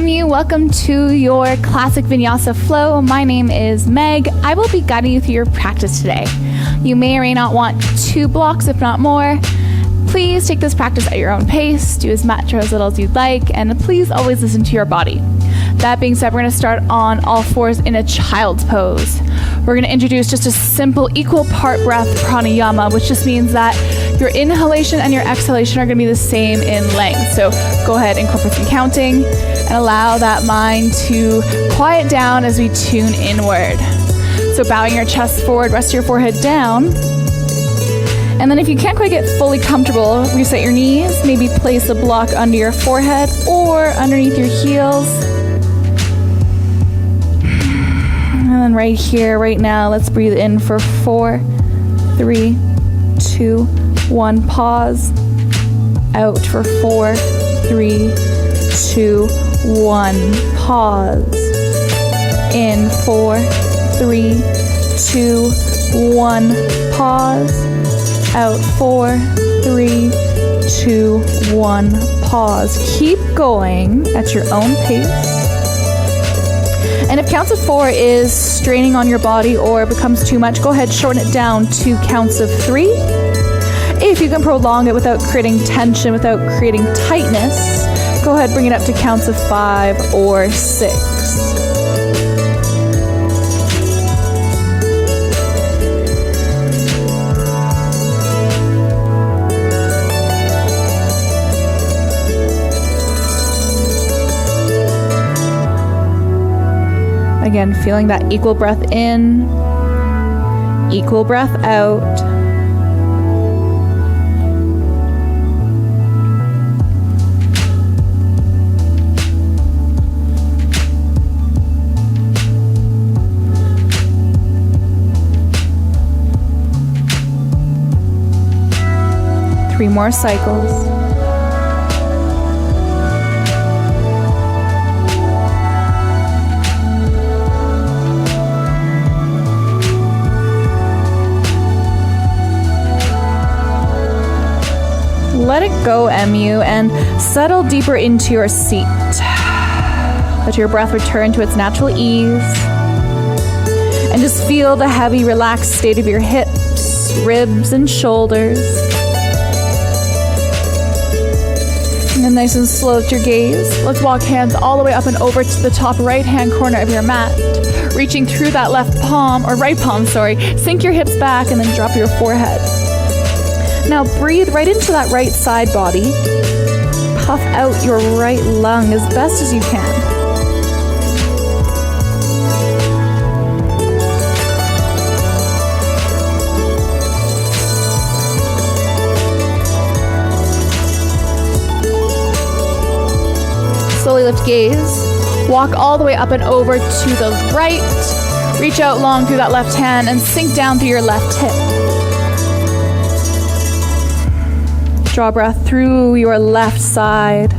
MU, welcome to your classic Vinyasa flow. My name is Meg. I will be guiding you through your practice today. You may or may not want 2 blocks, if not more. Please take this practice at your own pace, do as much or as little as you'd like, and please always listen to your body. That being said, we're going to start on all fours in a child's pose. We're going to introduce just a simple equal part breath pranayama, which just means that your inhalation and your exhalation are going to be the same in length. So go ahead and incorporate some counting and allow that mind to quiet down as we tune inward. So bowing your chest forward, rest your forehead down. And then if you can't quite get fully comfortable, reset your knees, maybe place a block under your forehead or underneath your heels. And then right here, right now, let's breathe in for 4, 3, 2, 1. Pause. Out for 4, 3, 2, 1. Pause. In 4, 3, 2, 1. Pause. Out 4, 3, 2, 1. Pause. Keep going at your own pace. And if counts of 4 is straining on your body or becomes too much, go ahead, shorten it down to counts of 3. If you can prolong it without creating tension, without creating tightness, go ahead, bring it up to counts of 5 or 6. Again, feeling that equal breath in, equal breath out. Three more cycles. Let it go, MU, and settle deeper into your seat. Let your breath return to its natural ease. And just feel the heavy, relaxed state of your hips, ribs, and shoulders. And then nice and slow with your gaze. Let's walk hands all the way up and over to the top right-hand corner of your mat. Reaching through that left palm, or right palm, sorry. Sink your hips back and then drop your forehead. Now breathe right into that right side body. Puff out your right lung as best as you can. Slowly lift gaze. Walk all the way up and over to the right. Reach out long through that left hand and sink down through your left hip. Draw breath through your left side.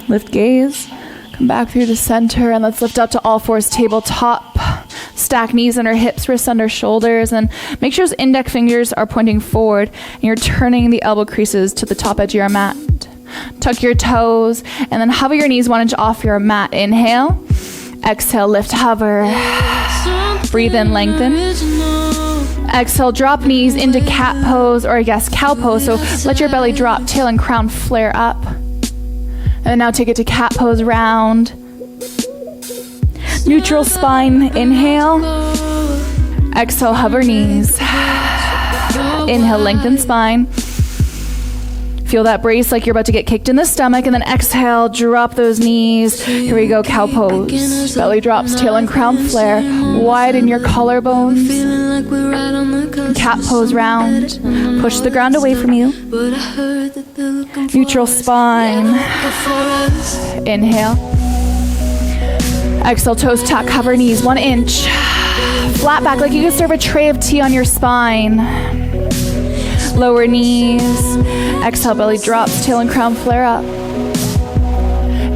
Lift gaze. Come back through the center and let's lift up to all fours, tabletop. Stack knees under hips, wrists under shoulders, and make sure those index fingers are pointing forward and you're turning the elbow creases to the top edge of your mat. Tuck your toes and then hover your knees 1 inch off your mat. Inhale. Exhale, lift, hover. Breathe in, lengthen. Exhale, drop knees into cat pose, or I guess cow pose. So let your belly drop, tail and crown flare up. And then now take it to cat pose, round. Neutral spine, inhale. Exhale, hover knees. Inhale, lengthen spine. Feel that brace like you're about to get kicked in the stomach, and then exhale, drop those knees. Here we go, cow pose. Belly drops, tail and crown flare. Widen your collarbones. Cat pose, round. Push the ground away from you. Neutral spine. Inhale. Exhale, toes tuck, hover knees 1 inch. Flat back like you could serve a tray of tea on your spine. Lower knees. Exhale, belly drops, tail and crown flare up.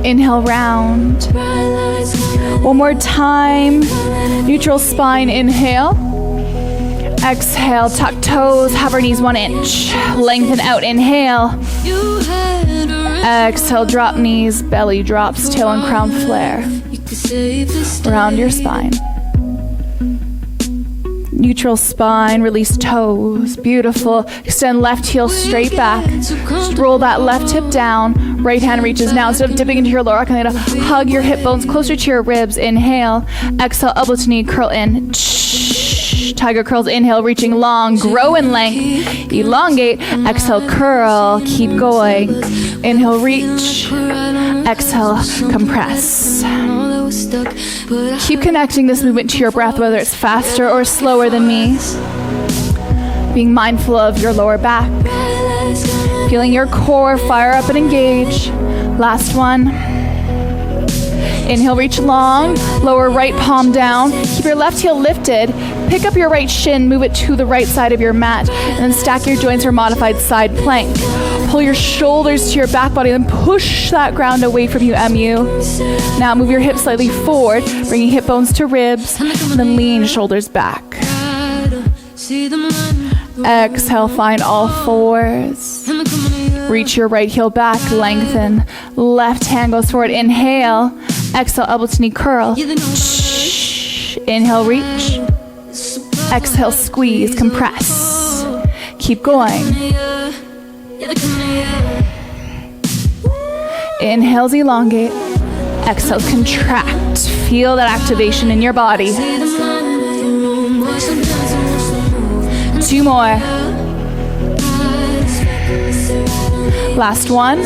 Inhale, round. One more time. Neutral spine, inhale. Exhale, tuck toes, hover knees 1 inch. Lengthen out, inhale. Exhale, drop knees, belly drops, tail and crown flare. Round your spine. Neutral spine, release toes. Beautiful. Extend left heel straight back. Just roll that left hip down. Right hand reaches now. Instead of dipping into your lower arc, I'm going to hug your hip bones closer to your ribs. Inhale. Exhale, elbow to knee, curl in. Tiger curls, inhale, reaching long. Grow in length. Elongate. Exhale, curl. Keep going. Inhale, reach. Exhale, compress. Keep connecting this movement to your breath, whether it's faster or slower than me. Being mindful of your lower back. Feeling your core fire up and engage. Last one. Inhale, reach long. Lower right palm down. Keep your left heel lifted. Pick up your right shin, move it to the right side of your mat, and then stack your joints for modified side plank. Pull your shoulders to your back body, then push that ground away from you, MU. Now move your hips slightly forward, bringing hip bones to ribs, and then lean shoulders back. Exhale, find all fours. Reach your right heel back, lengthen. Left hand goes forward, inhale. Exhale, elbow to knee curl. Inhale, reach. Exhale, squeeze, compress. Keep going. Inhales, elongate. Exhales, contract. Feel that activation in your body. 2 more. Last one.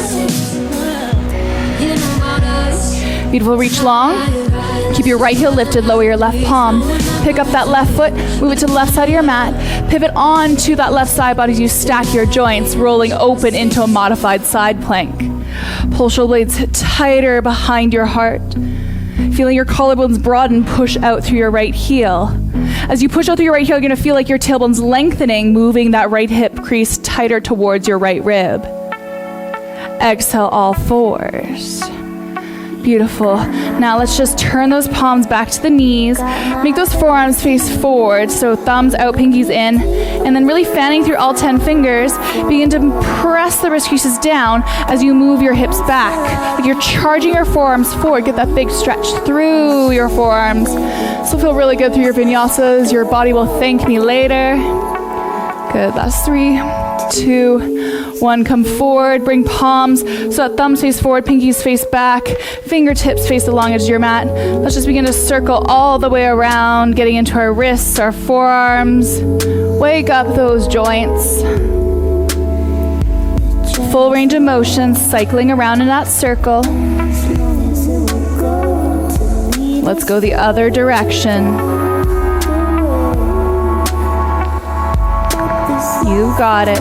Beautiful, reach long. Keep your right heel lifted, lower your left palm. Pick up that left foot, move it to the left side of your mat. Pivot on to that left side body as you stack your joints, rolling open into a modified side plank. Pull shoulder blades tighter behind your heart. Feeling your collarbones broaden, push out through your right heel. As you push out through your right heel, you're gonna feel like your tailbone's lengthening, moving that right hip crease tighter towards your right rib. Exhale, all fours. Beautiful. Now let's just turn those palms back to the knees. Make those forearms face forward. So thumbs out, pinkies in. And then really fanning through all 10 fingers. Begin to press the wrist creases down as you move your hips back. Like you're charging your forearms forward. Get that big stretch through your forearms. This will feel really good through your vinyasas. Your body will thank me later. Good. Last 3, 2, 1. Come forward. Bring palms so that thumbs face forward, pinkies face back, fingertips face the long edge of your mat. Let's just begin to circle all the way around, getting into our wrists, our forearms. Wake up those joints. Full range of motion, cycling around in that circle. Let's go the other direction. You got it.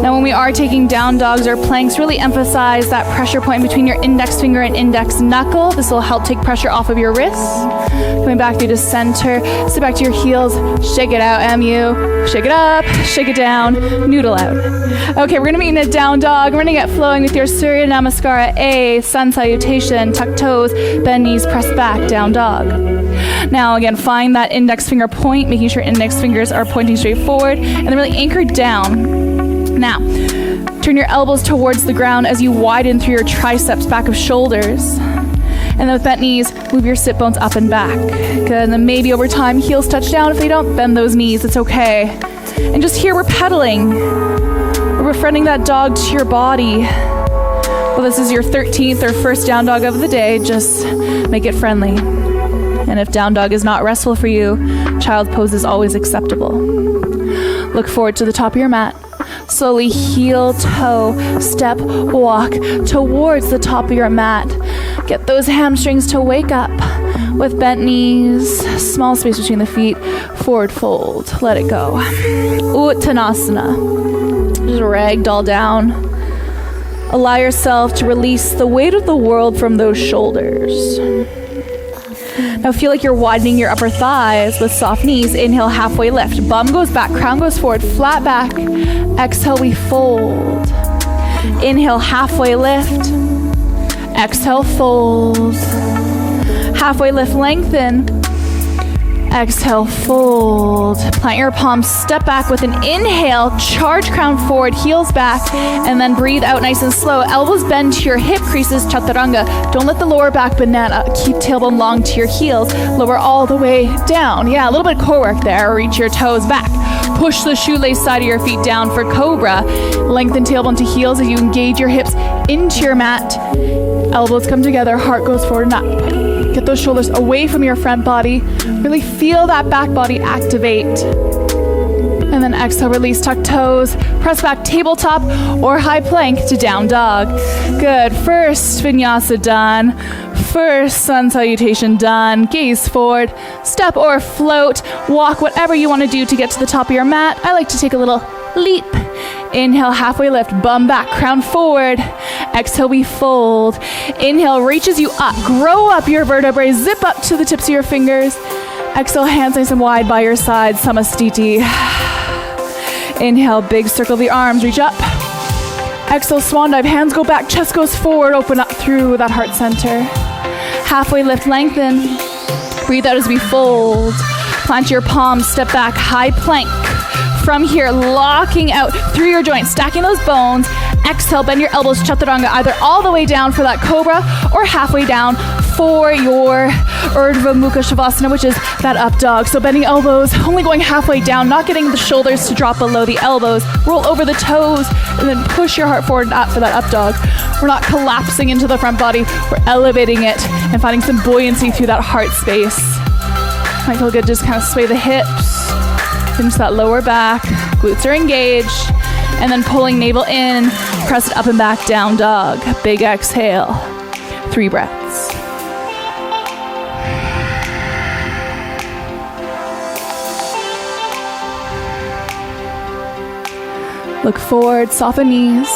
Now when we are taking down dogs or planks, really emphasize that pressure point between your index finger and index knuckle. This will help take pressure off of your wrists. Coming back through to center, sit back to your heels, shake it out, MU. Shake it up, shake it down, noodle out. Okay, we're gonna be in a down dog. We're gonna get flowing with your Surya Namaskara A, sun salutation, tuck toes, bend knees, press back, down dog. Now again, find that index finger point, making sure index fingers are pointing straight forward, and then really anchor down. Now, turn your elbows towards the ground as you widen through your triceps, back of shoulders. And then with bent knees, move your sit bones up and back. Good, and then maybe over time, heels touch down. If they don't, bend those knees, it's okay. And just here, we're pedaling. We're befriending that dog to your body. Well, this is your 13th or first down dog of the day, just make it friendly. And if down dog is not restful for you, child pose is always acceptable. Look forward to the top of your mat. Slowly heel, toe, step, walk towards the top of your mat. Get those hamstrings to wake up with bent knees, small space between the feet, forward fold, let it go. Uttanasana, just ragdoll down. Allow yourself to release the weight of the world from those shoulders. Now feel like you're widening your upper thighs with soft knees. Inhale, halfway lift. Bum goes back, crown goes forward, flat back. Exhale, we fold. Inhale, halfway lift. Exhale, fold. Halfway lift, lengthen. Exhale, fold. Plant your palms, step back with an inhale, charge crown forward, heels back, and then breathe out nice and slow. Elbows bend to your hip creases, chaturanga. Don't let the lower back banana. Keep tailbone long to your heels. Lower all the way down. Yeah, a little bit of core work there. Reach your toes back. Push the shoelace side of your feet down for cobra. Lengthen tailbone to heels as you engage your hips into your mat. Elbows come together, heart goes forward and up. Get those shoulders away from your front body. Really feel that back body activate. And then exhale, release, tuck toes. Press back, tabletop or high plank to down dog. Good, first vinyasa done. First sun salutation done. Gaze forward, step or float. Walk, whatever you want to do to get to the top of your mat. I like to take a little leap. Inhale, halfway lift, bum back, crown forward. Exhale, we fold. Inhale, reaches you up. Grow up your vertebrae, zip up to the tips of your fingers. Exhale, hands nice and wide by your side, Samastiti. Inhale, big circle of the arms, reach up. Exhale, swan dive, hands go back, chest goes forward, open up through that heart center. Halfway lift, lengthen. Breathe out as we fold. Plant your palms, step back, high plank. From here, locking out through your joints, stacking those bones. Exhale, bend your elbows, chaturanga, either all the way down for that cobra or halfway down for your Urdhva Mukha Shavasana, which is that up dog. So bending elbows, only going halfway down, not getting the shoulders to drop below the elbows. Roll over the toes and then push your heart forward and up for that up dog. We're not collapsing into the front body, we're elevating it and finding some buoyancy through that heart space. Might feel good, just kind of sway the hips. Into that lower back, glutes are engaged, and then pulling navel in, press it up and back, down dog. Big exhale, 3 breaths. Look forward, soften knees,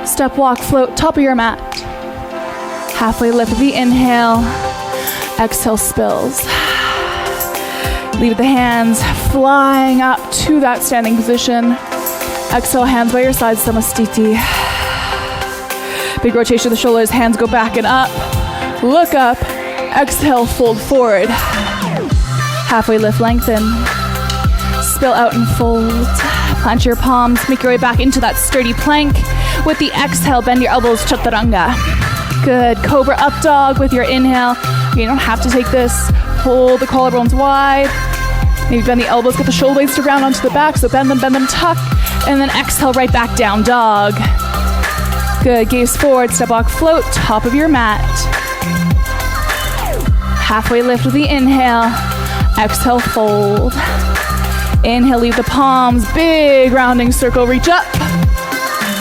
step, walk, float, top of your mat. Halfway lift with the inhale, exhale, spills. Leave the hands flying up to that standing position. Exhale, hands by your sides, Samastiti. Big rotation of the shoulders, hands go back and up. Look up, exhale, fold forward. Halfway lift, lengthen. Spill out and fold. Plant your palms, make your way back into that sturdy plank. With the exhale, bend your elbows, chaturanga. Good, cobra up dog with your inhale. You don't have to take this. Pull the collarbones wide. Maybe bend the elbows, get the shoulder blades to round onto the back, so bend them, tuck, and then exhale right back, down dog. Good, gaze forward, step, walk, float, top of your mat. Halfway lift with the inhale, exhale, fold. Inhale, leave the palms, big rounding circle, reach up.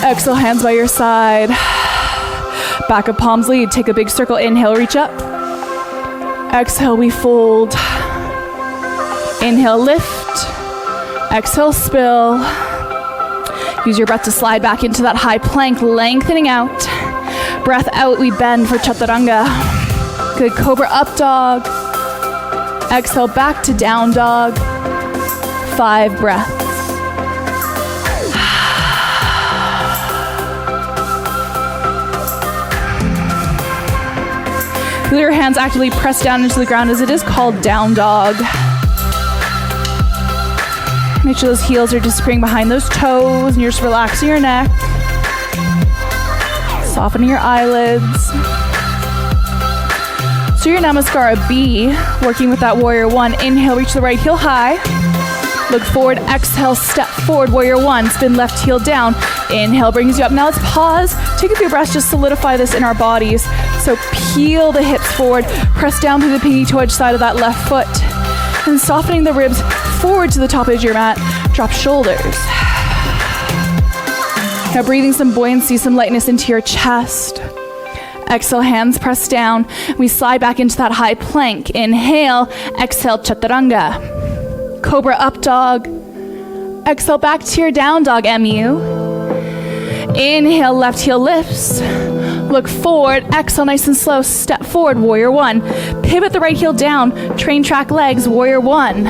Exhale, hands by your side. Back of palms lead, take a big circle, inhale, reach up. Exhale, we fold. Inhale, lift. Exhale, spill. Use your breath to slide back into that high plank, lengthening out. Breath out, we bend for chaturanga. Good, cobra up dog. Exhale, back to down dog. 5 breaths. Feel your hands actively press down into the ground as it is called down dog. Make sure those heels are disappearing behind those toes and you're just relaxing your neck. Softening your eyelids. So your Namaskara B, working with that warrior 1. Inhale, reach the right heel high. Look forward, exhale, step forward, warrior 1. Spin left heel down. Inhale brings you up. Now let's pause. Take a few breaths, just solidify this in our bodies. So peel the hips forward, press down through the pinky toe edge side of that left foot. And softening the ribs forward to the top edge of your mat. Drop shoulders. Now breathing some buoyancy, some lightness into your chest. Exhale, hands press down. We slide back into that high plank. Inhale, exhale, chaturanga. Cobra up dog. Exhale, back to your down dog, MU. Inhale, left heel lifts. Look forward, exhale nice and slow, step forward, warrior 1. Pivot the right heel down, train track legs, warrior 1.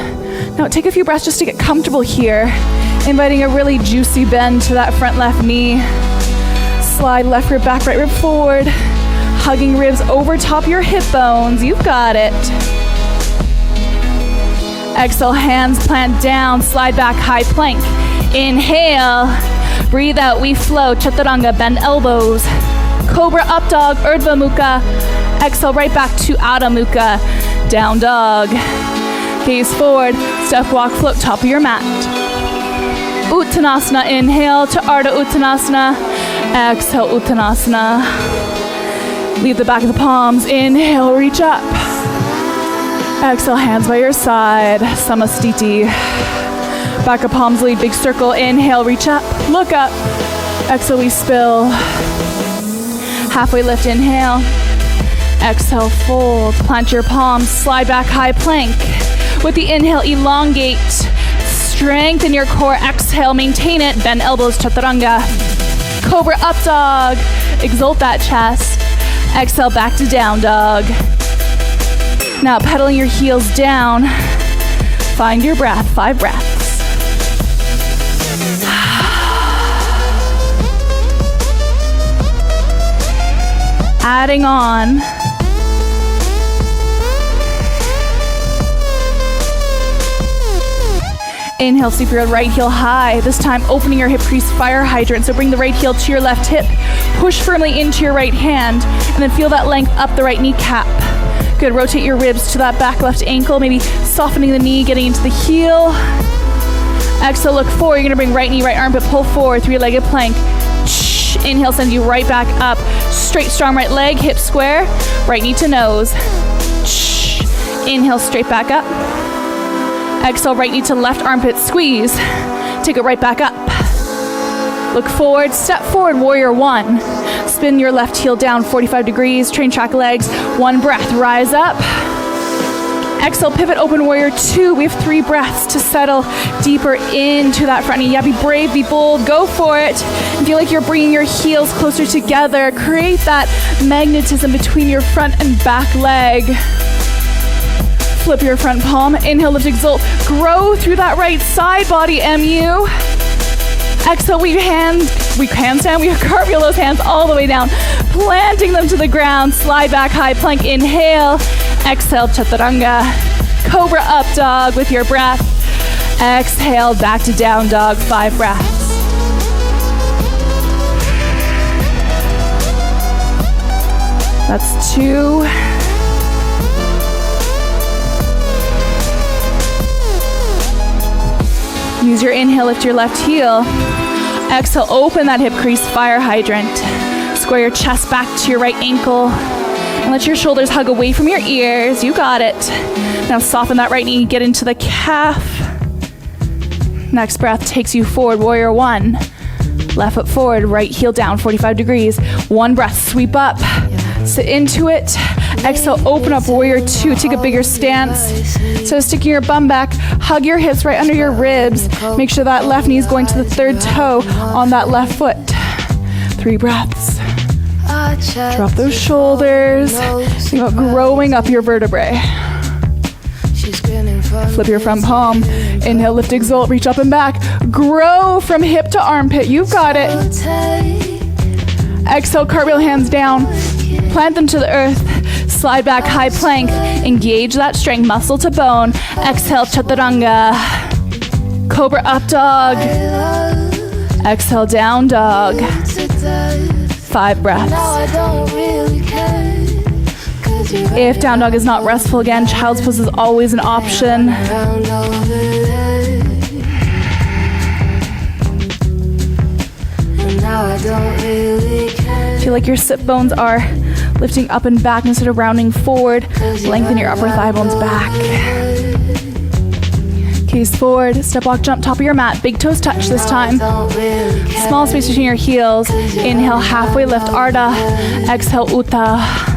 Now take a few breaths just to get comfortable here. Inviting a really juicy bend to that front left knee. Slide left rib back, right rib forward. Hugging ribs over top your hip bones. You've got it. Exhale, hands plant down. Slide back, high plank. Inhale. Breathe out, we flow. Chaturanga, bend elbows. Cobra up dog, Urdhva Mukha. Exhale, right back to Adho Mukha. Down dog. Gaze forward, step, walk, float, top of your mat. Uttanasana, inhale to Ardha Uttanasana. Exhale, Uttanasana. Leave the back of the palms. Inhale, reach up. Exhale, hands by your side. Samastiti. Back of palms lead, big circle. Inhale, reach up, look up. Exhale, we spill. Halfway lift, inhale. Exhale, fold. Plant your palms, slide back, high plank. With the inhale, elongate. Strengthen your core. Exhale, maintain it. Bend elbows, chaturanga. Cobra up dog. Exalt that chest. Exhale, back to down dog. Now pedaling your heels down. Find your breath, 5 breaths. Adding on. Inhale, sweep your right heel high. This time opening your hip crease, fire hydrant. So bring the right heel to your left hip. Push firmly into your right hand. And then feel that length up the right kneecap. Good, rotate your ribs to that back left ankle. Maybe softening the knee, getting into the heel. Exhale, look forward. You're gonna bring right knee, right armpit, pull forward, 3-legged plank. Inhale, send you right back up. Straight, strong right leg, hip square. Right knee to nose. Inhale, straight back up. Exhale, right knee to left armpit, squeeze. Take it right back up. Look forward, step forward, warrior 1. Spin your left heel down 45 degrees, train track legs. 1 breath, rise up. Exhale, pivot, open warrior 2. We have 3 breaths to settle deeper into that front knee. Yeah, be brave, be bold, go for it. And feel like you're bringing your heels closer together. Create that magnetism between your front and back leg. Flip your front palm. Inhale, lift, exalt. Grow through that right side body, MU. Exhale, we handstand. We cartwheel those hands all the way down, planting them to the ground. Slide back, high plank. Inhale. Exhale, chaturanga. Cobra up dog with your breath. Exhale, back to down dog, 5 breaths. That's 2. Use your inhale, lift your left heel. Exhale, open that hip crease, fire hydrant. Square your chest back to your right ankle. And let your shoulders hug away from your ears. You got it. Now soften that right knee, get into the calf. Next breath takes you forward, warrior 1. Left foot forward, right heel down, 45 degrees. 1 breath, sweep up. Sit into it. Exhale, open up, warrior 2. Take a bigger stance. So sticking your bum back, hug your hips right under your ribs. Make sure that left knee is going to the 3rd toe on that left foot. 3 breaths. Drop those shoulders. Think about growing up your vertebrae. Flip your front palm. Inhale, lift, exalt, reach up and back. Grow from hip to armpit. You've got it. Exhale, cartwheel hands down. Plant them to the earth. Slide back, high plank. Engage that strength, muscle to bone. Exhale, chaturanga. Cobra up dog. Exhale, down dog. 5 breaths. If down dog is not restful again, child's pose is always an option. Feel like your sit bones are lifting up and back instead of rounding forward. Lengthen your upper thigh bones back. Gaze forward, step, walk, jump, top of your mat. Big toes touch this time. Small space between your heels. Inhale, halfway lift, Ardha. Exhale, Utha.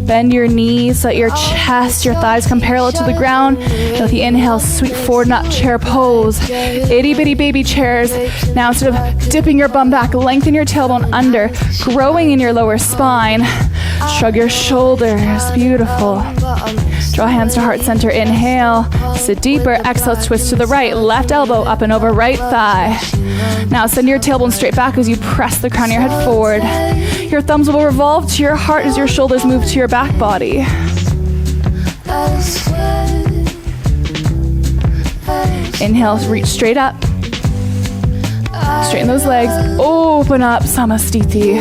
Bend your knees so that your chest, your thighs come parallel to the ground. And with the inhale, sweep forward, nut chair pose. Itty bitty baby chairs. Now instead of dipping your bum back, lengthen your tailbone under, growing in your lower spine. Shrug your shoulders, beautiful. Draw hands to heart center, inhale. Sit deeper, exhale, twist to the right. Left elbow up and over right thigh. Now send your tailbone straight back as you press the crown of your head forward. Your thumbs will revolve to your heart as your shoulders move to your back body. Inhale, reach straight up. Straighten those legs. Open up, Samastiti.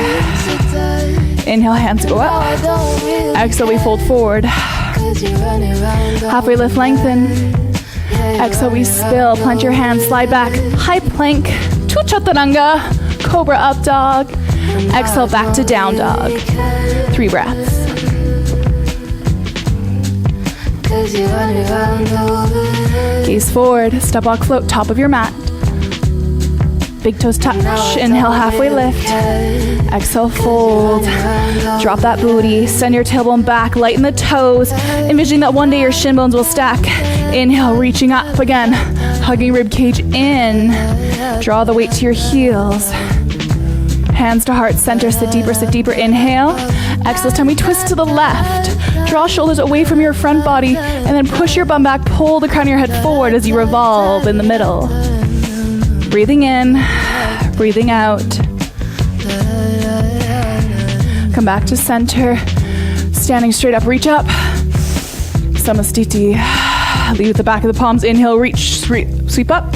Inhale, hands go up. Exhale, we fold forward. Halfway lift, lengthen. Exhale, we spill. Plant your hands, slide back. High plank to chaturanga. Cobra up dog. Exhale, back to down dog. 3 breaths. Gaze forward. Step walk float. Top of your mat. Big toes touch. Inhale, halfway lift. Exhale, fold. Drop that booty. Send your tailbone back. Lighten the toes. Envisioning that one day your shin bones will stack. Inhale, reaching up again. Hugging rib cage in. Draw the weight to your heels. Hands to heart center. Sit deeper. Inhale. Exhale, this time we twist to the left. Draw shoulders away from your front body. And then push your bum back. Pull the crown of your head forward as you revolve in the middle. Breathing in, breathing out. Come back to center. Standing straight up, reach up. Samastiti. Lead with the back of the palms. Inhale, reach, sweep up.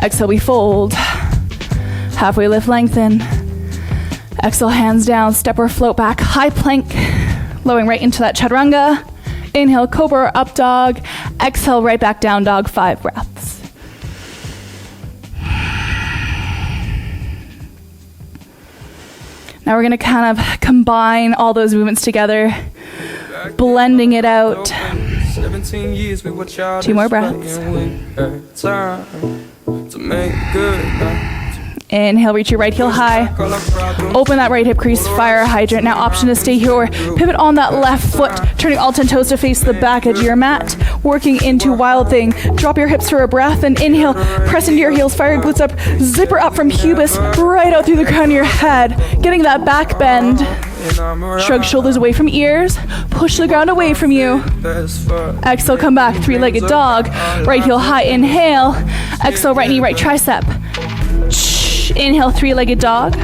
Exhale, we fold. Halfway lift, lengthen. Exhale, hands down, step or float back. High plank, lowering right into that chaturanga. Inhale, cobra or up dog. Exhale, right back down dog, 5 breaths. Now we're going to kind of combine all those movements together, blending it out. 2 more breaths. Inhale, reach your right heel high. Open that right hip crease, fire hydrant. Now option to stay here or pivot on that left foot, turning all 10 toes to face the back edge of your mat. Working into wild thing. Drop your hips for a breath and inhale. Press into your heels, fire your glutes up. Zipper up from pubis, right out through the crown of your head. Getting that back bend. Shrug shoulders away from ears. Push the ground away from you. Exhale, come back, 3-legged dog. Right heel high, inhale. Exhale, right knee, right tricep. Inhale, 3-legged dog.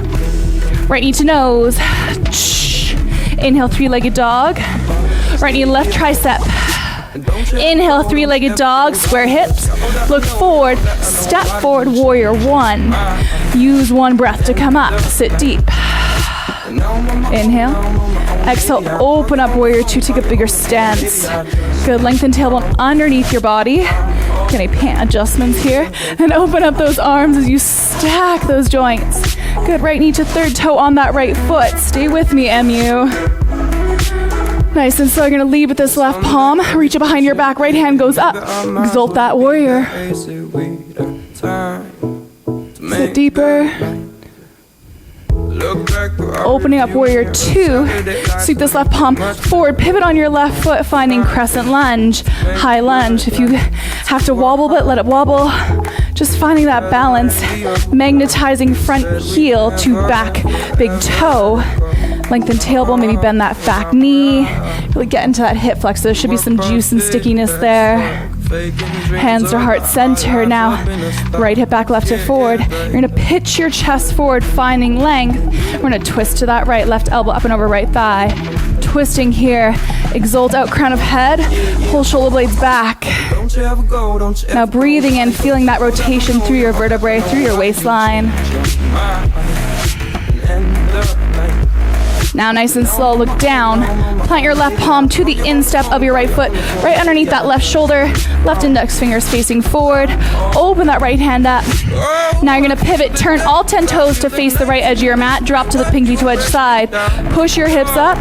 Right knee to nose. Inhale, 3-legged dog. Right knee, left tricep. Inhale, 3-legged dog. Square hips. Look forward. Step forward, warrior 1. Use 1 breath to come up. Sit deep. Inhale. Exhale, open up warrior 2. Take a bigger stance. Good, lengthen tailbone underneath your body. Get any pant adjustments here. And open up those arms as you stack those joints. Good, right knee to third toe on that right foot. Stay with me, MU. Nice and slow. You're going to lead with this left palm. Reach it behind your back. Right hand goes up. Exalt that warrior. Sit deeper. Opening up warrior 2. Sweep this left palm forward. Pivot on your left foot, finding crescent lunge. High lunge. If you have to wobble, but let it wobble. Just finding that balance. Magnetizing front heel to back big toe. Lengthen tailbone, maybe bend that back knee. Really get into that hip flex. There should be some juice and stickiness there. Hands to heart center. Now, right hip back, left hip forward. You're going to pitch your chest forward, finding length. We're going to twist to that right, left elbow up and over right thigh. Twisting here. Exalt out, crown of head. Pull shoulder blades back. Now breathing in, feeling that rotation through your vertebrae, through your waistline. Now nice and slow, look down. Plant your left palm to the instep of your right foot, right underneath that left shoulder. Left index fingers facing forward. Open that right hand up. Now you're going to pivot, turn all 10 toes to face the right edge of your mat. Drop to the pinky toe edge side. Push your hips up.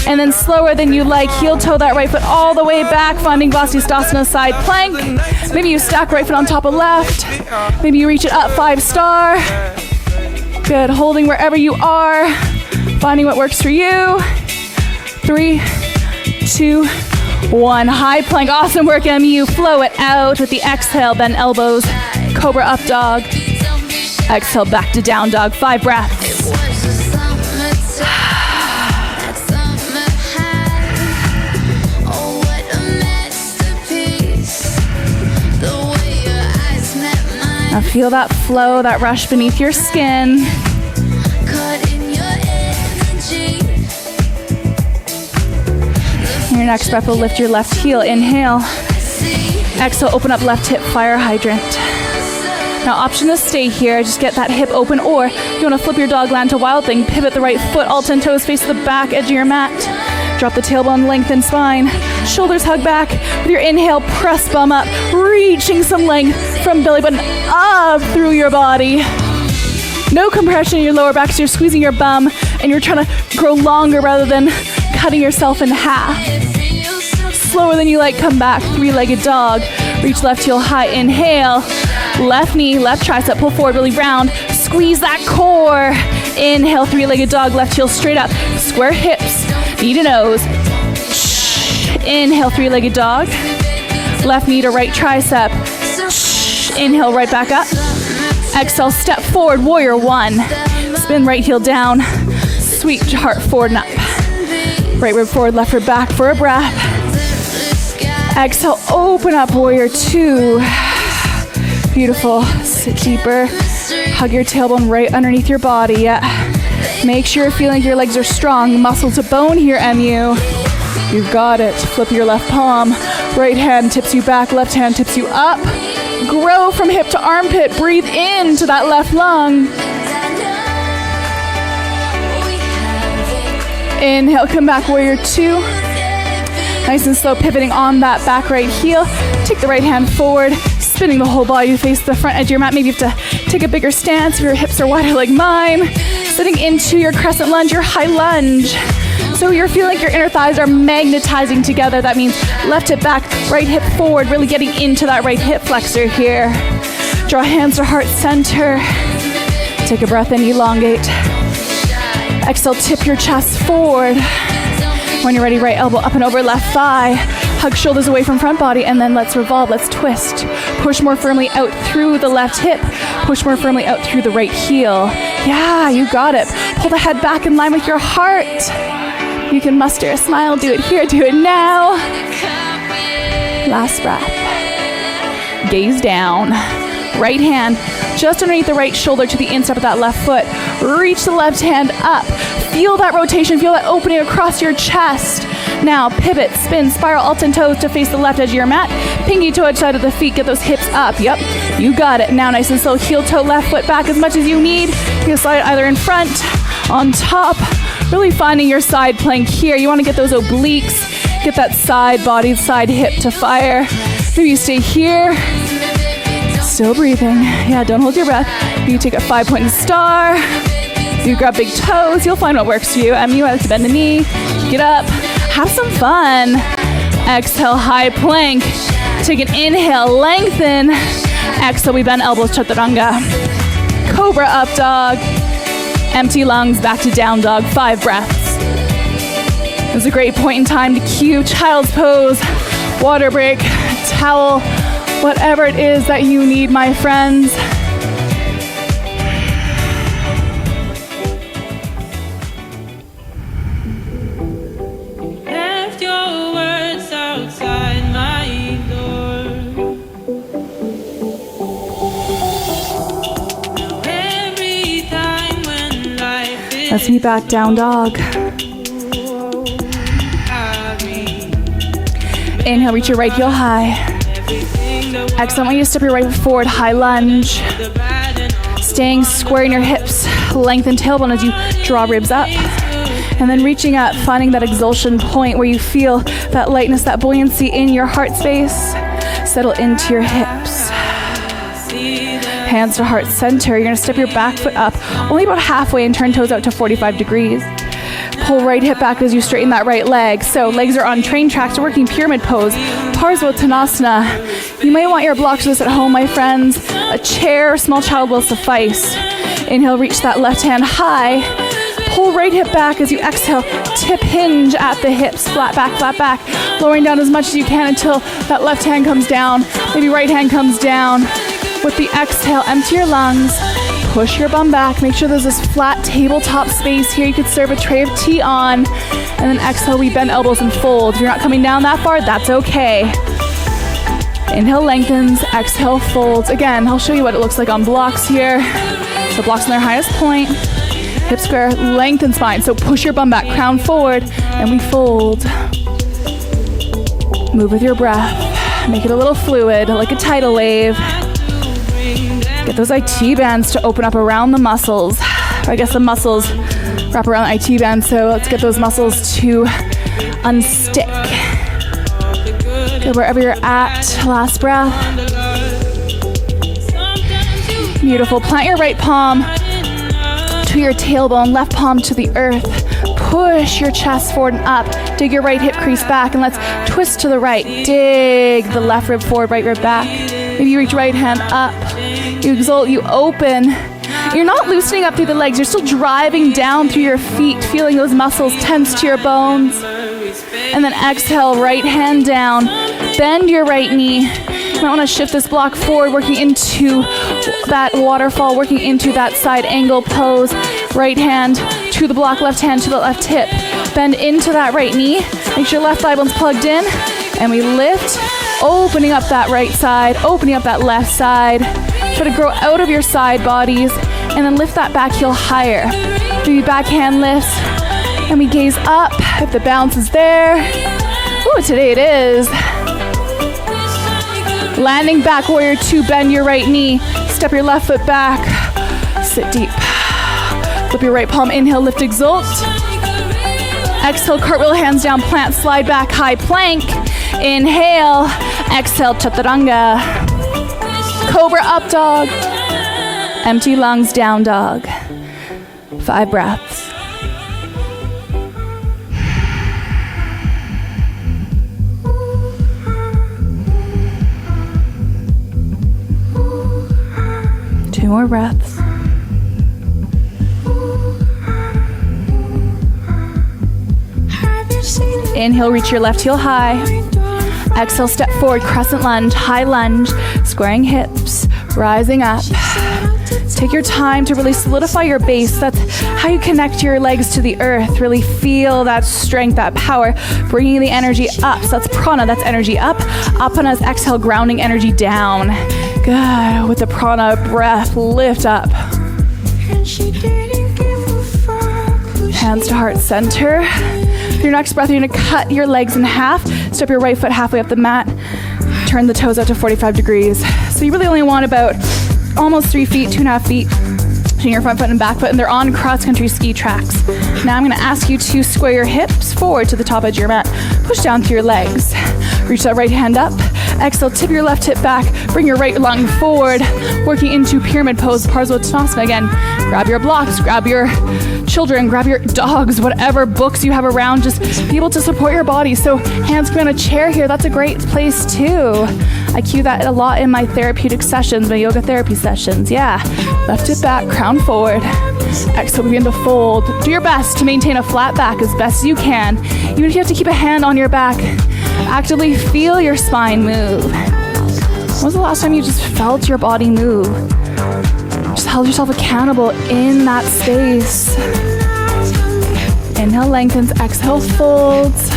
And then slower than you like, heel toe that right foot all the way back, finding Vasisthasana side plank. Maybe you stack right foot on top of left. Maybe you reach it up, 5-star. Good, holding wherever you are. Finding what works for you. 3, 2, 1. High plank. Awesome work, MU. Flow it out with the exhale. Bend elbows. Cobra up dog. Exhale back to down dog. 5 breaths. The way your eyes met mine. Now feel that flow, that rush beneath your skin. Your next breath will lift your left heel. Inhale. Exhale, open up left hip, fire hydrant. Now option to stay here, just get that hip open, or if you want to flip your dog, land to wild thing, pivot the right foot, all 10 toes face the back edge of your mat. Drop the tailbone, lengthen spine. Shoulders hug back. With your inhale, press bum up, reaching some length from belly button up through your body. No compression in your lower back, so you're squeezing your bum and you're trying to grow longer rather than cutting yourself in half. Slower than you like, come back, three-legged dog. Reach left heel high, inhale. Left knee, left tricep, pull forward really round. Squeeze that core. Inhale, three-legged dog, left heel straight up. Square hips, knee to nose. Inhale, three-legged dog. Left knee to right tricep. Inhale, right back up. Exhale, step forward, warrior one. Spin right heel down. Sweep heart forward and up. Right rib forward, left rib back for a breath. Exhale, open up, warrior two. Beautiful. Sit deeper. Hug your tailbone right underneath your body. Yeah. Make sure you're feeling your legs are strong. Muscle to bone here, MU. You've got it. Flip your left palm. Right hand tips you back. Left hand tips you up. Grow from hip to armpit. Breathe into that left lung. Inhale, come back, warrior two. Nice and slow, pivoting on that back right heel. Take the right hand forward, spinning the whole body to face the front edge of your mat. Maybe you have to take a bigger stance if your hips are wider like mine. Sitting into your crescent lunge, your high lunge. So you're feeling like your inner thighs are magnetizing together. That means left hip back, right hip forward, really getting into that right hip flexor here. Draw hands to heart center. Take a breath in, elongate. Exhale, tip your chest forward. When you're ready, right elbow up and over left thigh. Hug shoulders away from front body, and then let's revolve, let's twist. Push more firmly out through the left hip. Push more firmly out through the right heel. Yeah, you got it. Pull the head back in line with your heart. You can muster a smile, do it here, do it now. Last breath. Gaze down. Right hand just underneath the right shoulder to the instep of that left foot. Reach the left hand up. Feel that rotation, feel that opening across your chest. Now pivot, spin, spiral, all 10 toes to face the left edge of your mat. Pinky toe outside of the feet, get those hips up. Yep, you got it. Now nice and slow, heel toe, left foot back as much as you need. You can slide either in front, on top. Really finding your side plank here. You want to get those obliques, get that side body, side hip to fire. Maybe you stay here. Still breathing. Yeah, don't hold your breath. You take a 5-pointed star. You grab big toes. You'll find what works for you. You like to bend the knee. Get up. Have some fun. Exhale, high plank. Take an inhale, lengthen. Exhale, we bend elbows, chaturanga. Cobra up dog. Empty lungs, back to down dog. 5 breaths. It's a great point in time to cue child's pose, water break, towel, whatever it is that you need, my friends. Left your words outside my door. Now every time when life is Let's meet back down dog. Inhale, reach your right heel high. Exhale, I want you to step your right foot forward, high lunge. Staying square in your hips, lengthen tailbone as you draw ribs up. And then reaching up, finding that exultation point where you feel that lightness, that buoyancy in your heart space. Settle into your hips. Hands to heart center. You're gonna step your back foot up only about halfway and turn toes out to 45 degrees. Pull right hip back as you straighten that right leg. So legs are on train tracks, working pyramid pose, Parsvottanasana. You may want your blocks for this at home, my friends. A chair or small child will suffice. Inhale, reach that left hand high. Pull right hip back as you exhale. Tip hinge at the hips, flat back. Lowering down as much as you can until that left hand comes down. Maybe right hand comes down. With the exhale, empty your lungs. Push your bum back. Make sure there's this flat tabletop space here. You could serve a tray of tea on. And then exhale, we bend elbows and fold. If you're not coming down that far, that's okay. Inhale, lengthens. Exhale, folds. Again, I'll show you what it looks like on blocks here. So blocks on their highest point. Hip square, lengthen spine. So push your bum back, crown forward, and we fold. Move with your breath. Make it a little fluid, like a tidal wave. Get those IT bands to open up around the muscles. I guess the muscles wrap around the IT band, so let's get those muscles to unstick. Good, wherever you're at, last breath. Beautiful. Plant your right palm to your tailbone, left palm to the earth. Push your chest forward and up. Dig your right hip crease back, and let's twist to the right. Dig the left rib forward, right rib back. Maybe you reach right hand up. You exalt, you open. You're not loosening up through the legs. You're still driving down through your feet, feeling those muscles tense to your bones. And then exhale, right hand down. Bend your right knee. You might want to shift this block forward, working into that waterfall, working into that side angle pose. Right hand to the block, left hand to the left hip. Bend into that right knee. Make sure left thigh bone's plugged in. And we lift, opening up that right side, opening up that left side. Try to grow out of your side bodies. And then lift that back heel higher. Maybe back hand lifts. And we gaze up if the bounce is there. Ooh, today it is. Landing back, warrior two, bend your right knee. Step your left foot back. Sit deep. Flip your right palm, inhale, lift, exalt. Exhale, cartwheel, hands down, plant, slide back, high plank. Inhale, exhale, chaturanga. Cobra up dog. Empty lungs, down dog. 5 breaths. Two more breaths. Inhale, reach your left heel high. Exhale, step forward, crescent lunge, high lunge, squaring hips, rising up. Take your time to really solidify your base. That's how you connect your legs to the earth. Really feel that strength, that power, bringing the energy up. So that's prana, that's energy up. Apanas, exhale, grounding energy down. Good. With the prana breath, lift up. Hands to heart center. For your next breath, you're going to cut your legs in half. Step your right foot halfway up the mat. Turn the toes out to 45 degrees. So you really only want about almost 3 feet, 2.5 feet between your front foot and back foot, and they're on cross-country ski tracks. Now I'm going to ask you to square your hips forward to the top edge of your mat. Push down through your legs. Reach that right hand up. Exhale, tip your left hip back. Bring your right lung forward, working into pyramid pose, Parsvottanasana. Again, grab your blocks, grab your children, grab your dogs, whatever books you have around, just be able to support your body. So hands can be on a chair here. That's a great place too. I cue that a lot in my therapeutic sessions, my yoga therapy sessions. Yeah, left hip back, crown forward. Exhale, begin to fold. Do your best to maintain a flat back as best as you can. Even if you have to keep a hand on your back, actively feel your spine move. When was the last time you just felt your body move? Just held yourself accountable in that space. Inhale, lengthens. Exhale, folds.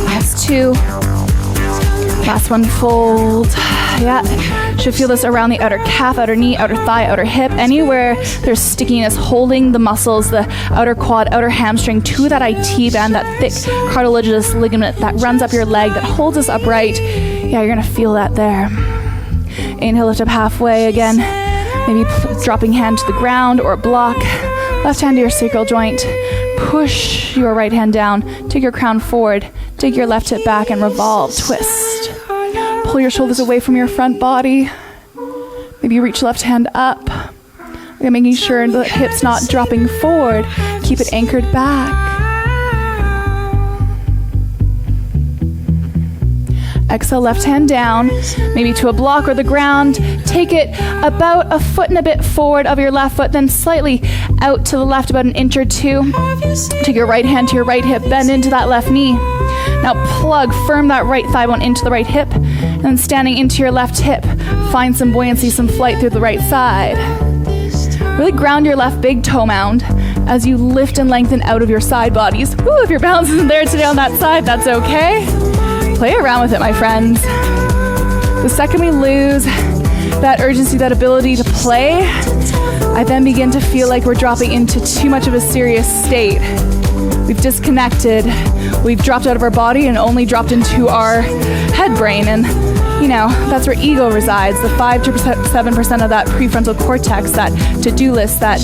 Last 2. Last one, fold. Yeah, should feel this around the outer calf, outer knee, outer thigh, outer hip, anywhere there's stickiness, holding the muscles, the outer quad, outer hamstring to that IT band, that thick cartilaginous ligament that runs up your leg, that holds us upright. Yeah, you're gonna feel that there. Inhale, lift up halfway again. Maybe dropping hand to the ground or block. Left hand to your sacral joint. Push your right hand down. Take your crown forward. Dig your left hip back and revolve, twist. Pull your shoulders away from your front body. Maybe you reach left hand up. We're making sure the hip's not dropping forward. Keep it anchored back. Exhale, left hand down, maybe to a block or the ground. Take it about a foot and a bit forward of your left foot, then slightly out to the left, about an inch or 2. Take your right hand to your right hip, bend into that left knee. Now plug, firm that right thigh bone into the right hip, and then standing into your left hip, find some buoyancy, some flight through the right side. Really ground your left big toe mound. as you lift and lengthen out of your side bodies. Ooh, if your balance isn't there today on that side, that's okay. Play around with it, my friends. The second we lose that urgency, that ability to play, I then begin to feel like we're dropping into too much of a serious state. We've disconnected, we've dropped out of our body and only dropped into our head brain. And you know, that's where ego resides, the 5 to 7% of that prefrontal cortex, that to-do list, that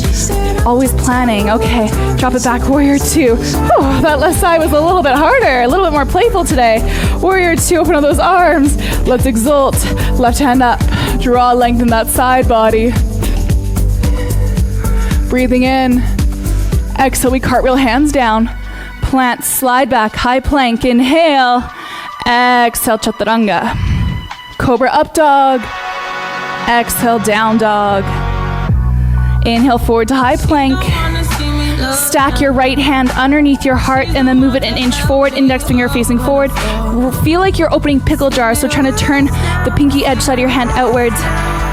always planning. Okay, drop it back, warrior 2. Oh, that left side was a little bit harder, a little bit more playful today. Warrior 2, open up those arms. Let's exult. Left hand up, draw, lengthen that side body. Breathing in. Exhale, we cartwheel, hands down. Plant, slide back, high plank. Inhale. Exhale, chaturanga. Cobra up dog. Exhale, down dog. Inhale, forward to high plank. Stack your right hand underneath your heart and then move it an inch forward, index finger facing forward. Feel like you're opening pickle jar, so trying to turn the pinky edge side of your hand outwards.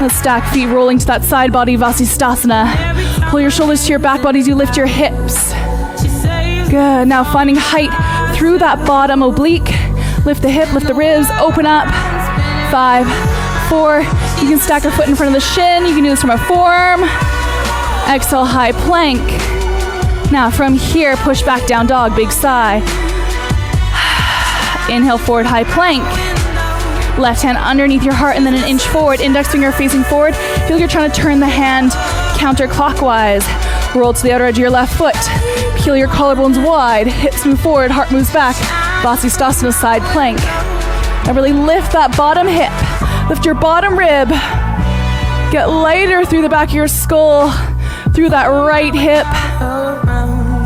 Let's stack feet, rolling to that side body, Vasisthasana. Pull your shoulders to your back body as you lift your hips. Good, now finding height through that bottom oblique. Lift the hip, lift the ribs, open up. 5, 4, you can stack a foot in front of the shin. You can do this from a forearm. Exhale, high plank. Now from here, push back, down dog, big sigh. Inhale, forward, high plank. Left hand underneath your heart and then an inch forward, index finger facing forward. Feel like you're trying to turn the hand counterclockwise. Roll to the outer edge of your left foot. Peel your collarbones wide, hips move forward, heart moves back. Vasisthasana, side plank. Now really lift that bottom hip. Lift your bottom rib. Get lighter through the back of your skull, through that right hip.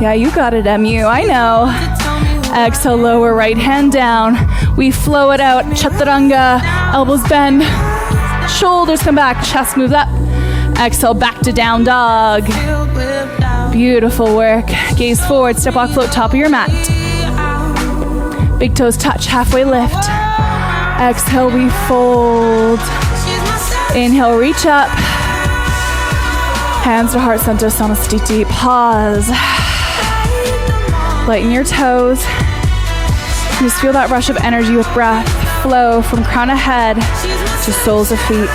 Yeah, you got it, MU, I know. Exhale, lower right hand down. We flow it out, chaturanga, elbows bend, shoulders come back, chest moves up. Exhale, back to down dog. Beautiful work. Gaze forward, step walk, float, top of your mat. Big toes touch, halfway lift. Exhale, we fold. Inhale, reach up. Hands to heart center, samastiti. Pause. Lighten your toes. Just feel that rush of energy with breath. Flow from crown of head to soles of feet.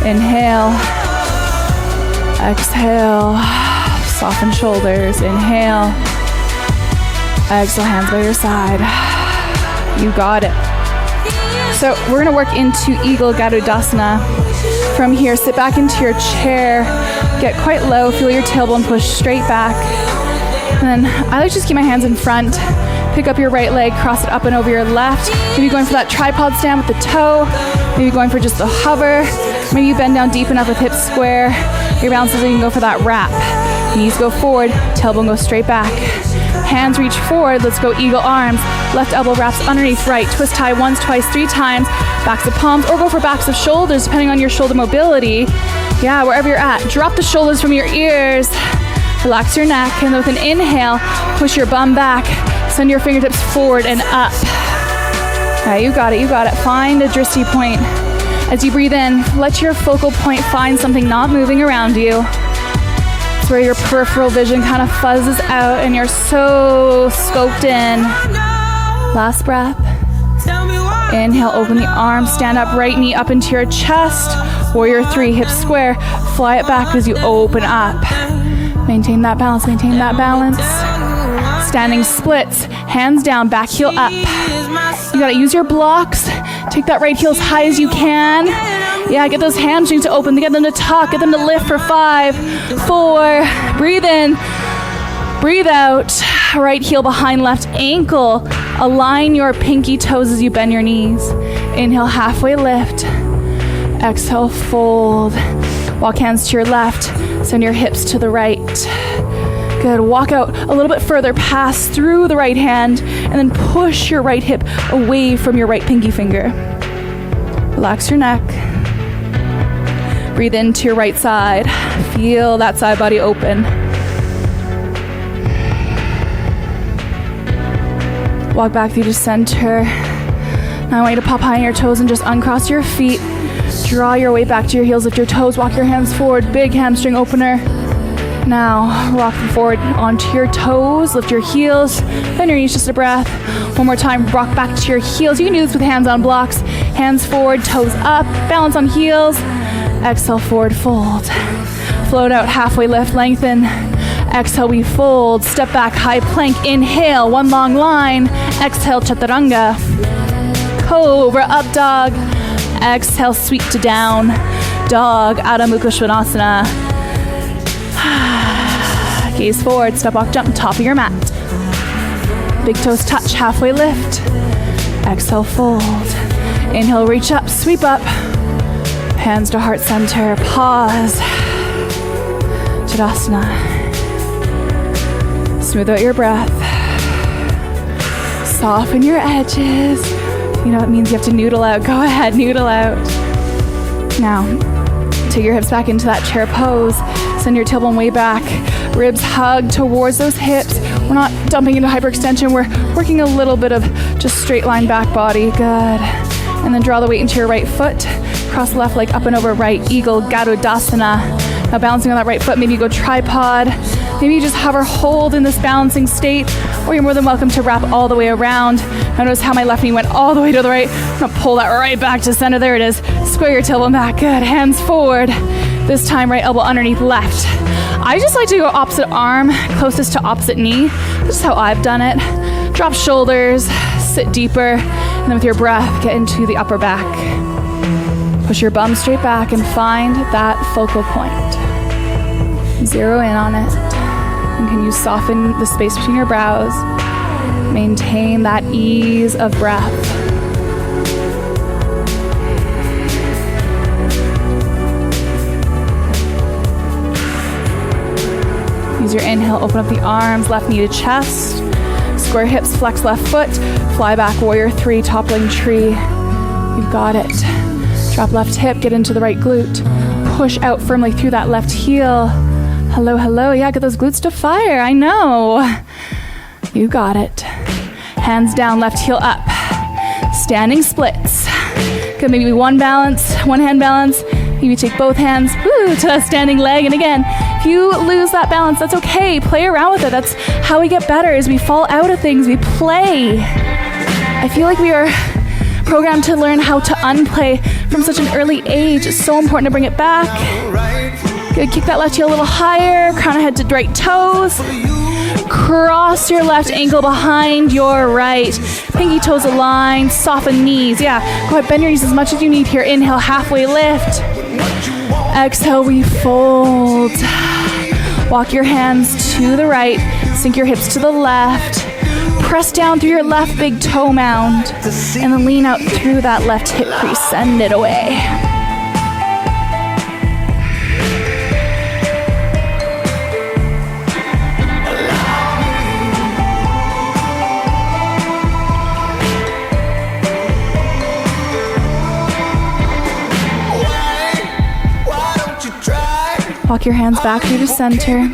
Inhale. Exhale. Soften shoulders. Inhale. Exhale, hands by your side. You got it. So we're gonna work into Eagle Garudasana. From here, sit back into your chair, get quite low, feel your tailbone push straight back. And then I like to just keep my hands in front, pick up your right leg, cross it up and over your left. Maybe going for that tripod stand with the toe, maybe going for just a hover. Maybe you bend down deep enough with hips square. Your balance is, you can go for that wrap. Knees go forward, tailbone goes straight back. Hands reach forward, let's go eagle arms. Left elbow wraps underneath right. Twist high once, twice, 3 times. Backs of palms, or go for backs of shoulders, depending on your shoulder mobility. Yeah, wherever you're at. Drop the shoulders from your ears. Relax your neck, and with an inhale, push your bum back. Send your fingertips forward and up. Yeah, you got it, you got it. Find a drishti point. As you breathe in, let your focal point find something not moving around you. It's where your peripheral vision kind of fuzzes out and you're so scoped in. Last breath. Inhale, open the arms, stand up, right knee up into your chest. Warrior 3, hips square. Fly it back as you open up. Maintain that balance, maintain that balance. Standing splits, hands down, back heel up. You gotta use your blocks. Take that right heel as high as you can. Yeah, get those hamstrings to open, get them to tuck, get them to lift for 5, 4, breathe in, breathe out. Right heel behind left ankle. Align your pinky toes as you bend your knees. Inhale, halfway lift. Exhale, fold. Walk hands to your left. Send your hips to the right. Good. Walk out a little bit further. Pass through the right hand and then push your right hip away from your right pinky finger. Relax your neck. Breathe into your right side. Feel that side body open. Walk back through to center. Now I want you to pop high on your toes and just uncross your feet. Draw your weight back to your heels, lift your toes, walk your hands forward, big hamstring opener. Now, rock forward onto your toes, lift your heels, bend your knees, just a breath. One more time, rock back to your heels. You can do this with hands on blocks. Hands forward, toes up, balance on heels. Exhale, forward fold. Float out, halfway lift, lengthen. Exhale, we fold. Step back, high plank. Inhale, one long line. Exhale, chaturanga. Cobra, up dog. Exhale, sweep to down. Dog, Adho Mukha Svanasana. Gaze forward, step, walk, jump, top of your mat. Big toes touch, halfway lift. Exhale, fold. Inhale, reach up, sweep up. Hands to heart center, pause. Tadasana. Smooth out your breath. Soften your edges. You know it means you have to noodle out. Go ahead, noodle out. Now, take your hips back into that chair pose. Send your tailbone way back. Ribs hug towards those hips. We're not dumping into hyperextension. We're working a little bit of just straight line back body. Good. And then draw the weight into your right foot. Cross the left leg up and over right. Eagle, Garudasana. Now balancing on that right foot, maybe you go tripod. Maybe you just hover, hold in this balancing state, or you're more than welcome to wrap all the way around. Now notice how my left knee went all the way to the right. I'm gonna pull that right back to center. There it is. Square your tailbone back. Good. Hands forward. This time, right elbow underneath left. I just like to go opposite arm, closest to opposite knee. This is how I've done it. Drop shoulders, sit deeper, and then with your breath, get into the upper back. Push your bum straight back and find that focal point. Zero in on it. And can you soften the space between your brows? Maintain that ease of breath. Use your inhale, open up the arms, left knee to chest. Square hips, flex left foot. Fly back, warrior three, toppling tree. You've got it. Drop left hip, get into the right glute. Push out firmly through that left heel. Hello, hello. Yeah, get those glutes to fire. I know. You got it. Hands down, left heel up. Standing splits. Good, maybe one balance, one hand balance. Maybe take both hands to that standing leg. And again, if you lose that balance, that's okay. Play around with it. That's how we get better, is we fall out of things. We play. I feel like we are programmed to learn how to unplay from such an early age. It's so important to bring it back. Good, kick that left heel a little higher. Crown of head to right toes. Cross your left ankle behind your right. Pinky toes aligned, soften knees. Yeah, go ahead, bend your knees as much as you need here. Inhale, halfway lift. Exhale, we fold. Walk your hands to the right. Sink your hips to the left. Press down through your left big toe mound. And then lean out through that left hip crease. Send it away. Walk your hands back through the center.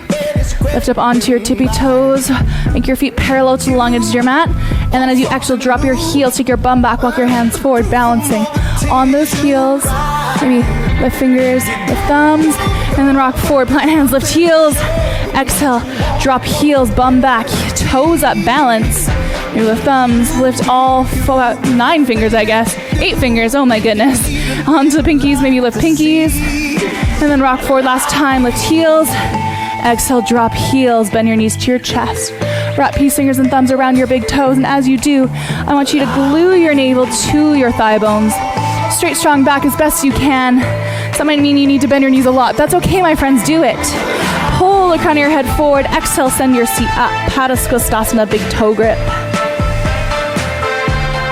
Lift up onto your tippy toes. Make your feet parallel to the long edge of your mat. And then as you exhale, drop your heels, take your bum back, walk your hands forward, balancing on those heels. Maybe lift fingers, lift thumbs, and then rock forward, plant hands, lift heels. Exhale, drop heels, bum back, toes up, balance. Maybe lift thumbs, lift all, about 9 fingers, I guess. 8 fingers, oh my goodness. Onto the pinkies, maybe lift pinkies. And then rock forward last time, lift heels. Exhale, drop heels, bend your knees to your chest. Wrap peace fingers and thumbs around your big toes, and as you do, I want you to glue your navel to your thigh bones. Straight, strong back as best you can. So that might mean you need to bend your knees a lot. That's okay, my friends, do it. Pull the crown of your head forward. Exhale, send your seat up. Padasukastasana, big toe grip.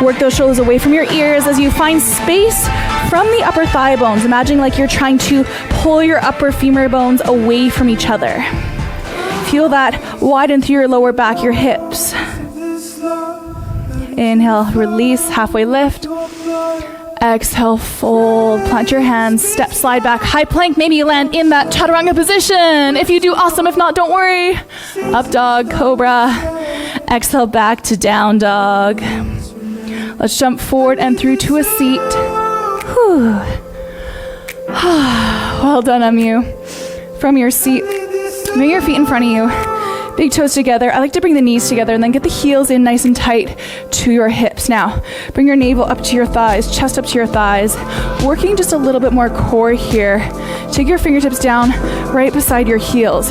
Work those shoulders away from your ears as you find space from the upper thigh bones. Imagine like you're trying to pull your upper femur bones away from each other. Feel that widen through your lower back, your hips. Inhale, release, halfway lift. Exhale, fold, plant your hands, step, slide back, high plank. Maybe you land in that chaturanga position. If you do, awesome. If not, don't worry. Up dog, cobra. Exhale, back to down dog. Let's jump forward and through to a seat. Whew. Well done, MU. From your seat, Bring your feet in front of you. Big toes together. I like to bring the knees together and then get the heels in nice and tight to your hips. Now, bring your navel up to your thighs, chest up to your thighs. Working just a little bit more core here. Take your fingertips down right beside your heels.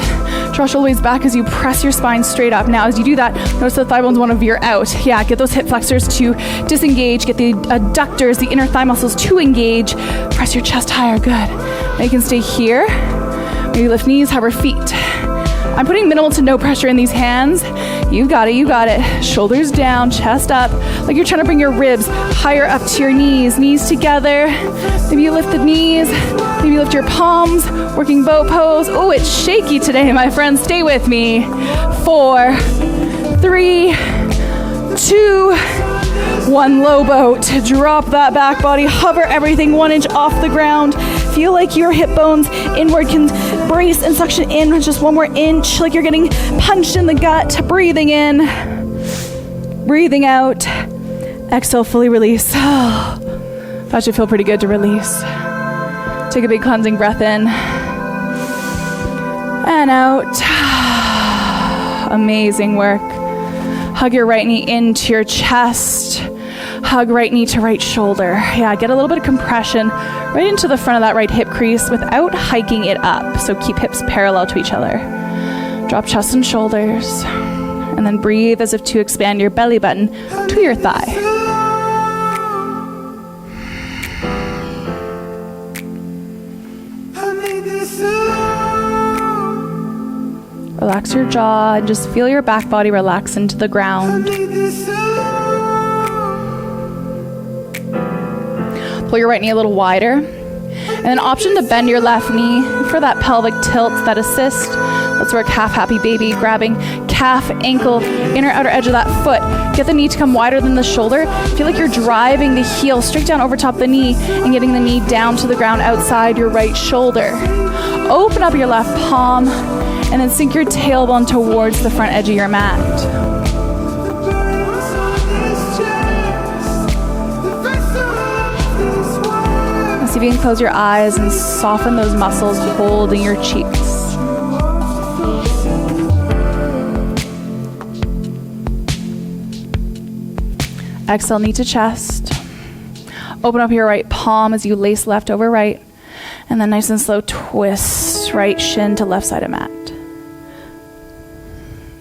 Draw shoulder blades back as you press your spine straight up. Now, as you do that, notice the thigh bones want to veer out. Yeah, get those hip flexors to disengage. Get the adductors, the inner thigh muscles to engage. Press your chest higher. Good. Now you can stay here. Maybe lift knees, hover feet. I'm putting minimal to no pressure in these hands. You got it, you got it. Shoulders down, chest up, like you're trying to bring your ribs higher up to your knees. Knees together. Maybe you lift the knees. Maybe you lift your palms, working boat pose. Oh, it's shaky today, my friends. Stay with me. 4, 3, 2, 1. Low boat. Drop that back body. Hover everything 1 inch off the ground. Feel like your hip bones inward can brace and suction in just 1 more inch, like you're getting punched in the gut. Breathing in, breathing out. Exhale, fully release. That should feel pretty good to release. Take a big cleansing breath in and out. Amazing work. Hug your right knee into your chest. Hug right knee to right shoulder. Yeah, get a little bit of compression right into the front of that right hip crease without hiking it up. So keep hips parallel to each other. Drop chest and shoulders. And then breathe as if to expand your belly button to your thigh. Relax your jaw and just feel your back body relax into the ground. Pull your right knee a little wider. And an option to bend your left knee for that pelvic tilt, that assist. Let's work half happy baby, grabbing calf, ankle, inner outer edge of that foot. Get the knee to come wider than the shoulder. Feel like you're driving the heel straight down over top of the knee and getting the knee down to the ground outside your right shoulder. Open up your left palm and then sink your tailbone towards the front edge of your mat. See if you can close your eyes and soften those muscles holding your cheeks. Exhale, knee to chest. Open up your right palm as you lace left over right. And then nice and slow twist right shin to left side of mat.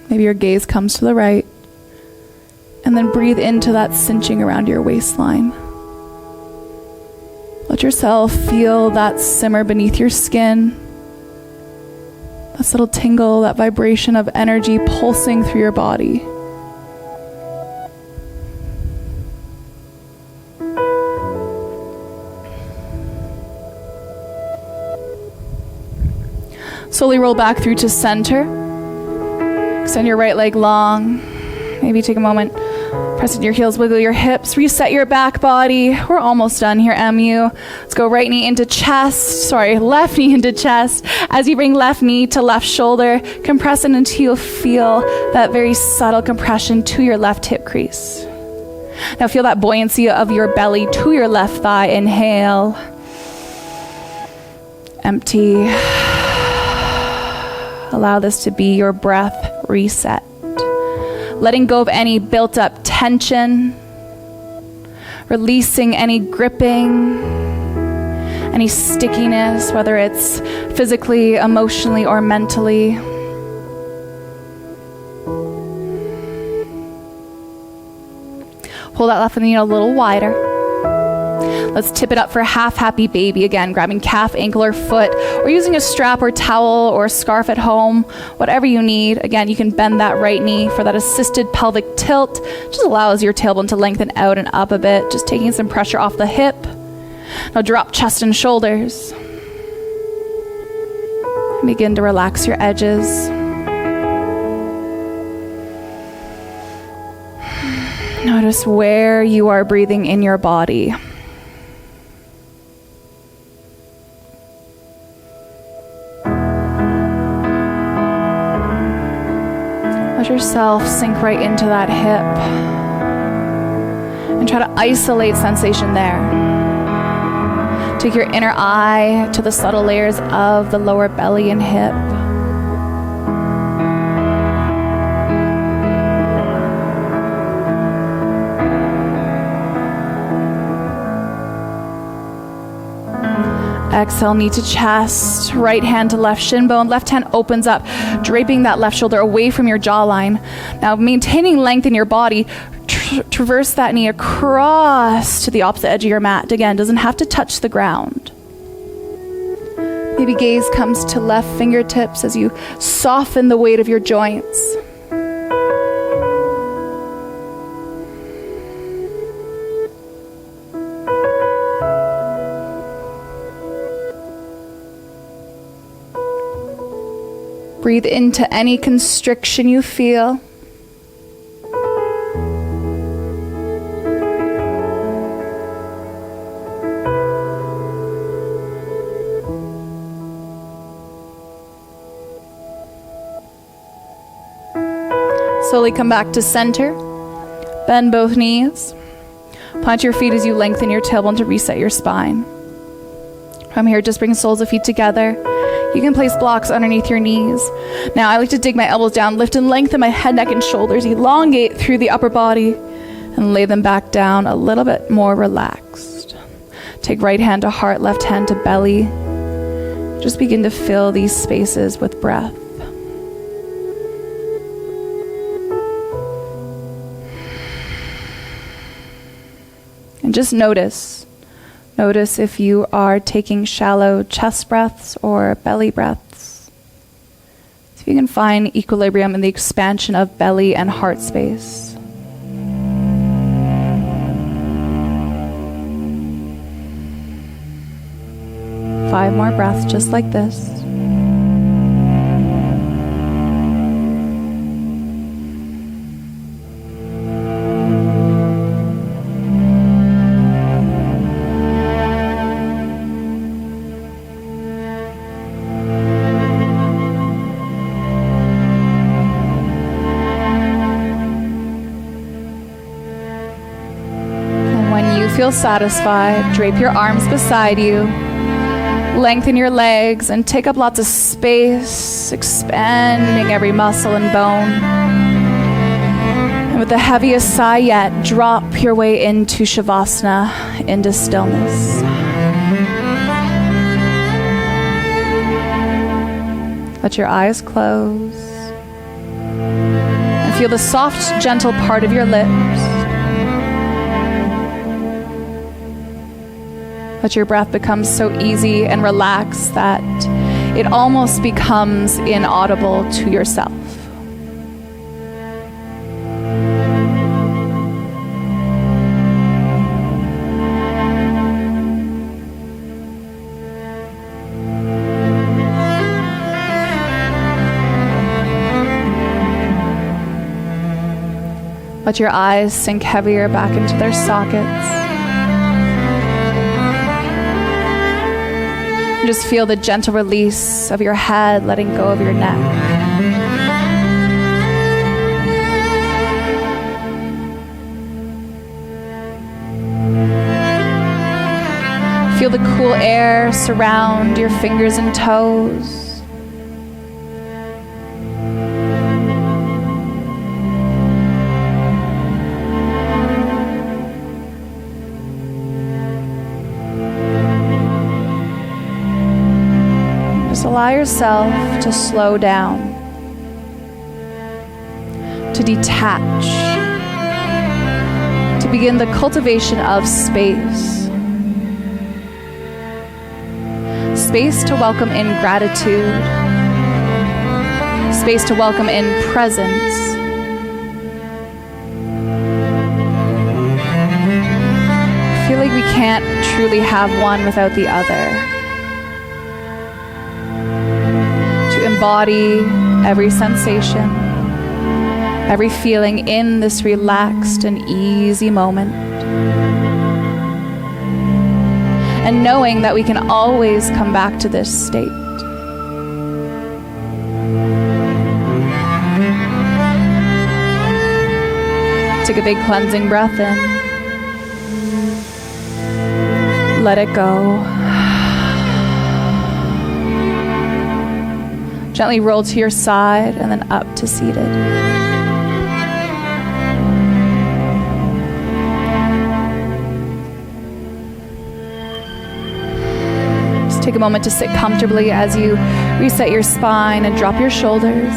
Maybe your gaze comes to the right. And then breathe into that cinching around your waistline. Let yourself feel that simmer beneath your skin. That little tingle, that vibration of energy pulsing through your body. Slowly roll back through to center. Extend your right leg long. Maybe take a moment. Press into your heels, wiggle your hips, reset your back body. We're almost done here, MU. Let's go right knee into chest. Left knee into chest. As you bring left knee to left shoulder, compress it until you feel that very subtle compression to your left hip crease. Now feel that buoyancy of your belly to your left thigh. Inhale. Empty. Allow this to be your breath reset. Letting go of any built up tension, releasing any gripping, any stickiness, whether it's physically, emotionally, or mentally. Pull that left knee a little wider. Let's tip it up for half happy baby. Again, grabbing calf, ankle, or foot, or using a strap or towel or a scarf at home, whatever you need. Again, you can bend that right knee for that assisted pelvic tilt. Just allows your tailbone to lengthen out and up a bit, just taking some pressure off the hip. Now drop chest and shoulders. Begin to relax your edges. Notice where you are breathing in your body. Let yourself sink right into that hip and try to isolate sensation there. Take your inner eye to the subtle layers of the lower belly and hip. Exhale, knee to chest, right hand to left shin bone, left hand opens up, draping that left shoulder away from your jawline. Now, maintaining length in your body, traverse that knee across to the opposite edge of your mat. Again, doesn't have to touch the ground. Maybe gaze comes to left fingertips as you soften the weight of your joints. Breathe into any constriction you feel. Slowly come back to center. Bend both knees. Plant your feet as you lengthen your tailbone to reset your spine. From here, just bring soles of feet together. You can place blocks underneath your knees. Now, I like to dig my elbows down, lift and lengthen my head, neck, and shoulders, elongate through the upper body, and lay them back down a little bit more relaxed. Take right hand to heart, left hand to belly. Just begin to fill these spaces with breath. And just notice if you are taking shallow chest breaths or belly breaths. See if you can find equilibrium in the expansion of belly and heart space. Five more breaths just like this. Feel satisfied, drape your arms beside you, lengthen your legs, and take up lots of space, expanding every muscle and bone. And with the heaviest sigh yet, drop your way into Shavasana, into stillness. Let your eyes close. And feel the soft, gentle part of your lips. Let your breath become so easy and relaxed that it almost becomes inaudible to yourself. Let your eyes sink heavier back into their sockets. Just feel the gentle release of your head, letting go of your neck. Feel the cool air surround your fingers and toes. Allow yourself to slow down, to detach, to begin the cultivation of space. Space to welcome in gratitude, space to welcome in presence. I feel like we can't truly have one without the other. Embody every sensation, every feeling in this relaxed and easy moment. And knowing that we can always come back to this state. Take a big cleansing breath in. Let it go. Gently roll to your side and then up to seated. Take a moment to sit comfortably as you reset your spine and drop your shoulders.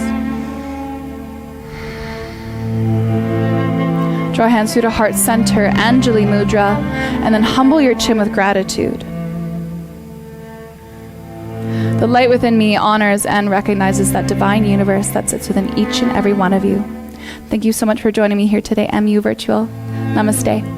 Draw hands through to heart center, Anjali Mudra, and then humble your chin with gratitude. The light within me honors and recognizes that divine universe that sits within each and every one of you. Thank you so much for joining me here today, MUVirtual. Namaste.